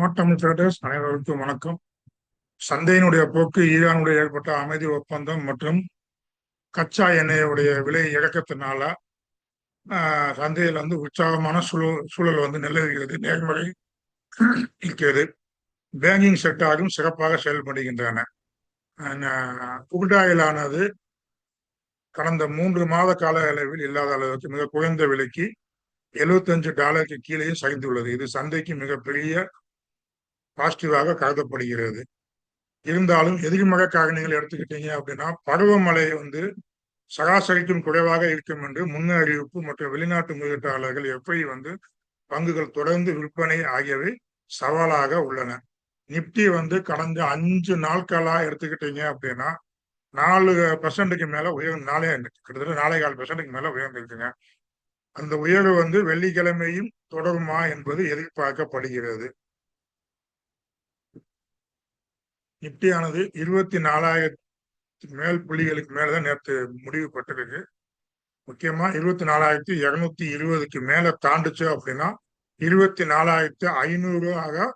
மாற்றம் ட்ரேடர்ஸ் அனைவருக்கும் வணக்கம். சந்தையினுடைய போக்கு, ஈரானுடைய ஏற்பட்ட அமைதி ஒப்பந்தம் மற்றும் கச்சா எண்ணெயுடைய விலை இறக்கத்தினால சந்தையில் உற்சாகமான சூழல் நிலவுகிறது, நேர்மறை இருக்கிறது. பேங்கிங் செக்டாரும் சிறப்பாக செயல்படுகின்றன. குருடாயிலானது கடந்த 3 மாத கால அளவில் இல்லாத அளவுக்கு மிக குறைந்த விலைக்கு $75 கீழே சரிந்துள்ளது. இது சந்தைக்கு மிகப்பெரிய பாசிட்டிவாக கருதப்படுகிறது. இருந்தாலும் எதிர்மறை காரணிகள் எடுத்துக்கிட்டீங்க அப்படின்னா, பருவமழை சராசரிக்கும் குறைவாக இருக்கும் என்று முன்னறிவிப்பு மற்றும் வெளிநாட்டு முதலீட்டாளர்கள் எப்படி பங்குகள் தொடர்ந்து விற்பனை ஆகியவை சவாலாக உள்ளன. நிப்டி கடந்த 5 நாட்களா எடுத்துக்கிட்டீங்க அப்படின்னா 4% மேல உயர்ந்து கிட்டத்தட்ட 4.25% மேல உயர்ந்திருக்குங்க. அந்த உயர்வு வெள்ளிக்கிழமையும் தொடருமா என்பது எதிர்பார்க்கப்படுகிறது. நிப்டியானது 24,000 மேல் புள்ளிகளுக்கு மேலதான் நேற்று முடிவு பெற்றிருக்கு. முக்கியமா 24,220க்கு மேல தாண்டுச்சு அப்படின்னா 24,500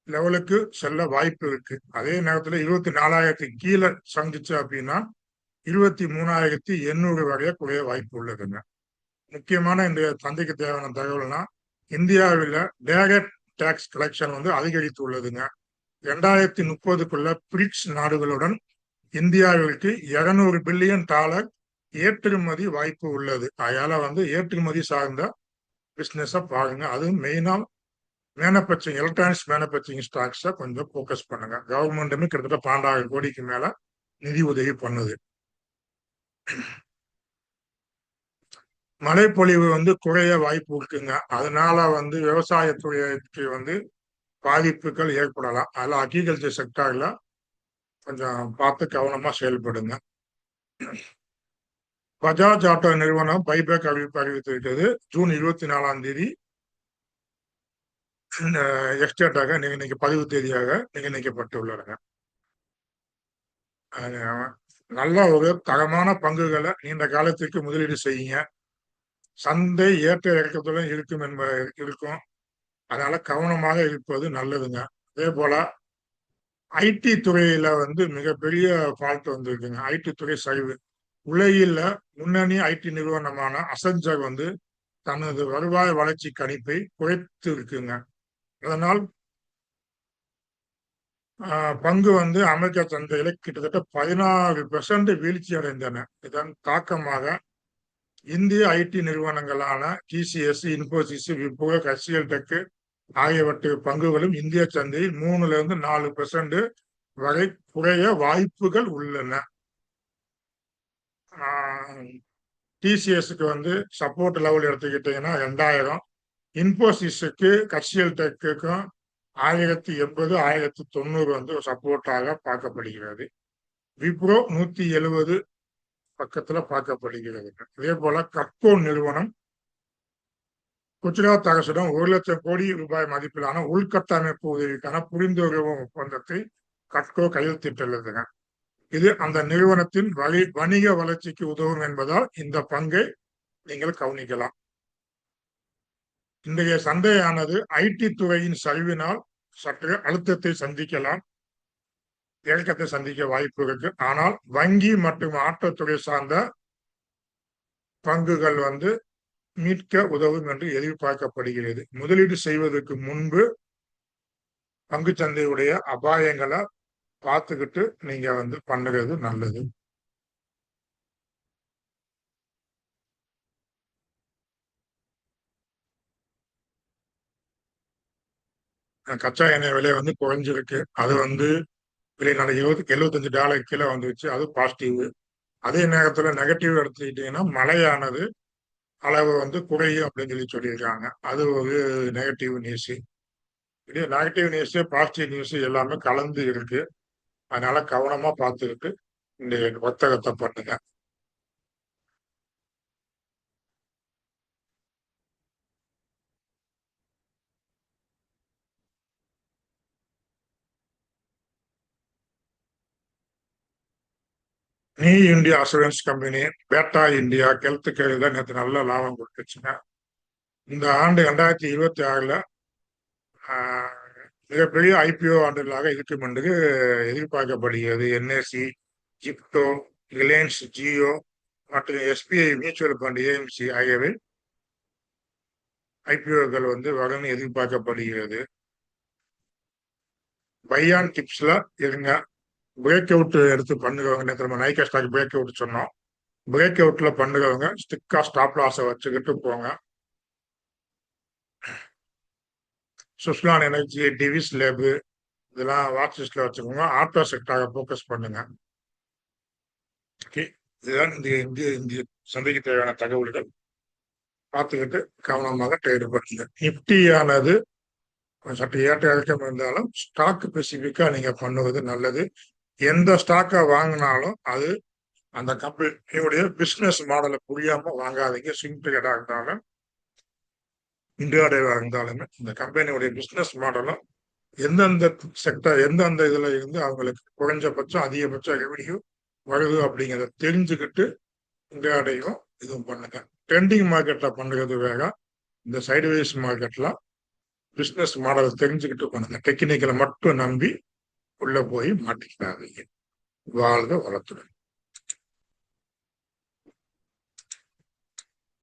லெவலுக்கு செல்ல வாய்ப்பு இருக்கு. அதே நேரத்துல 24,000 கீழே சந்திச்சு அப்படின்னா 23,800 வரைய குறைய வாய்ப்பு உள்ளதுங்க. முக்கியமான இந்த சந்தைக்கு தேவையான தகவல்னா, இந்தியாவில் டைரக்ட் டாக்ஸ் கலெக்ஷன் அதிகரித்து உள்ளதுங்க. 2030க்குள்ள பிரிக்ஸ் நாடுகளுடன் இந்தியாவிற்கு $200 பில்லியன் ஏற்றுமதி வாய்ப்பு உள்ளது. அதனால ஏற்றுமதி சார்ந்த பிசினஸ பாருங்க. அது மெயினா மேனுஃபேக்சரிங், எலக்ட்ரானிக்ஸ் மேனுஃபேக்சரிங் ஸ்டாக்ஸ கொஞ்சம் போக்கஸ் பண்ணுங்க. கவர்மெண்ட்டுமே கிட்டத்தட்ட 12,000 கோடிக்கு மேல நிதி உதவி பண்ணுது. மழைப்பொழிவு குறைய வாய்ப்பு இருக்குங்க. அதனால விவசாயத்துறைக்கு பாதிப்புகள் ஏற்படலாம். அதில் அக்ரிகல்ச்சர் செக்டார்ல கொஞ்சம் பார்த்து கவனமா செயல்படுங்க. பஜாஜ் ஆட்டோ நிறுவனம் பைபேக் அறிவித்திருக்கிறது. ஜூன் 24ஆம் தேதி எக்ஸ்டேட்டாக இன்னைக்கு பதிவு தேதியாக நிர்ணயிக்கப்பட்டுள்ளதுங்க. நல்ல ஒரு தரமான பங்குகளை நீண்ட காலத்திற்கு முதலீடு செய்யுங்க. சந்தை ஏற்ற இறக்கத்துடன் இருக்கும். அதனால கவனமாக இருப்பது நல்லதுங்க. அதே போல ஐடி துறையில மிகப்பெரிய ஃபால்ட் வந்திருக்குங்க. ஐடி துறை சரிவு. உலகில் முன்னணி ஐடி நிறுவனமான அசென்சர் தனது வருவாய் வளர்ச்சி கணிப்பை குறைத்து இருக்குங்க. அதனால் பங்கு அமெரிக்க சந்தையில கிட்டத்தட்ட 16% வீழ்ச்சி அடைந்தன. இதன் தாக்கமாக இந்திய ஐடி நிறுவனங்களான TCS, Infosys, Wipro, HCL tech ஆகியவற்றை பங்குகளும் இந்திய சந்தையில் 3-4% வரை குறைய வாய்ப்புகள் உள்ளன. டிசிஎஸ்க்கு சப்போர்ட் லெவல் எடுத்துக்கிட்டீங்கன்னா 2000, இன்போசிஸுக்கு, ஹெச்சிஎல் டெக்குக்கும் 1080, 1090 சப்போர்ட்டாக பார்க்கப்படுகிறது. விப்ரோ 170 பக்கத்துல பார்க்கப்படுகிறது. அதே போல கட்கோ நிறுவனம் குஜராத் அரசுடன் 1 லட்சம் கோடி ரூபாய் மதிப்பிலான உள்கட்டமைப்பு உதவிக்கான புரிந்துணர்வு ஒப்பந்தத்தை கட்கோ கையெழுத்திட்டுள்ளதுங்க. இது அந்த நிறுவனத்தின் வணிக வளர்ச்சிக்கு உதவும் என்பதால் இந்த பங்கை நீங்கள் கவனிக்கலாம். இன்றைய சந்தையானது ஐடி துறையின் சரிவினால் சற்று அழுத்தத்தை சந்திக்கலாம், இறக்கத்தை சந்திக்க வாய்ப்பு இருக்கு. ஆனால் வங்கி மற்றும் ஆட்டோத்துறை சார்ந்த பங்குகள் மீட்க உதவும் என்று எதிர்பார்க்கப்படுகிறது. முதலீடு செய்வதற்கு முன்பு பங்கு சந்தையுடைய அபாயங்களை பார்த்துக்கிட்டு நீங்க பண்ணுறது நல்லது. கச்சா எண்ணெய் விலை குறைஞ்சிருக்கு. அது விலை $75 கீழே வந்துருச்சு. அது பாசிட்டிவ். அதே நேரத்துல நெகட்டிவ் எடுத்துக்கிட்டீங்கன்னா மழையானது அளவு குறையும் அப்படின்னு சொல்லியிருக்காங்க. அது ஒரு நெகட்டிவ் நியூஸ். இதே நெகட்டிவ் நியூஸ், பாசிட்டிவ் நியூஸ் எல்லாமே கலந்து இருக்கு. அதனால கவனமா பார்த்துக்கிட்டு இந்த வர்த்தகத்தை பண்ணுங்க. New India assurance company, Bata India, health கேர்ல நேற்று நல்ல லாபம் கொடுத்துச்சுங்க. இந்த ஆண்டு 2026ல மிகப்பெரிய ஐபிஓ ஆண்டுகளாக இருக்கும் என்று எதிர்பார்க்கப்படுகிறது. என்எஸ்சி, ஜிப்டோ, ரிலையன்ஸ் ஜியோ மற்றும் எஸ்பிஐ மியூச்சுவல் ஃபண்ட் ஏஎம்சி ஆகியவை ஐபிஓக்கள் வரும் எதிர்பார்க்கப்படுகிறது. பையான் டிப்ஸ்ல இருங்க. பிரேக் அவுட் எடுத்து பண்ணுறவங்க, நேற்று நம்ம நைக்கா ஸ்டாக் பிரேக் அவுட் சொன்னோம். பிரேக் அவுட்ல பண்ணுறவங்க ஸ்டிக்கா ஸ்டாப் லாஸை வச்சுக்கிட்டு போங்க. சுஸ்லான் எனர்ஜி, டிவிஸ் லேபு இதெல்லாம் வாட்ச் லிஸ்ட்ல வச்சுக்கோங்க. ஆட்டோ செக்டாரை ஃபோக்கஸ் பண்ணுங்க. ஓகே, இதுதான் இந்த சந்தைக்கு தேவையான தகவல்கள். பார்த்துக்கிட்டு கவனமாக ட்ரேடு பண்ணுங்க. நிப்டியானது சற்று ஏற்ற இறக்கம் இருந்தாலும் ஸ்டாக் ஸ்பெசிஃபிக்கா நீங்க பண்ணுவது நல்லது. எந்த ஸ்டாக்கை வாங்கினாலும் அது அந்த கம்பெனியுடைய பிசினஸ் மாடலை புரியாம வாங்காதீங்க. ஸ்விங் ட்ரேடா இருந்தாலும் இன்ட்ராடேவா இருந்தாலுமே இந்த கம்பெனியுடைய பிசினஸ் மாடலும் எந்தெந்த செக்டர் எந்தெந்த இதுல இருந்து அவங்களுக்கு குறைஞ்சபட்சம் அதிகபட்சம் ரெவன்யூ வருது அப்படிங்கிறத தெரிஞ்சுக்கிட்டு இன்ட்ராடேவும் இதுவும் பண்ணுங்க. ட்ரெண்டிங் மார்க்கெட்ல பண்ணுறது வேற, இந்த சைடுவேஸ் மார்க்கெட்ல பிசினஸ் மாடலை தெரிஞ்சுக்கிட்டு பண்ணுங்க. டெக்னிக்கலை மட்டும் நம்பி உள்ள போய் மாட்டிக்கிறாதீங்க. வாழ்க வளத்துடன்.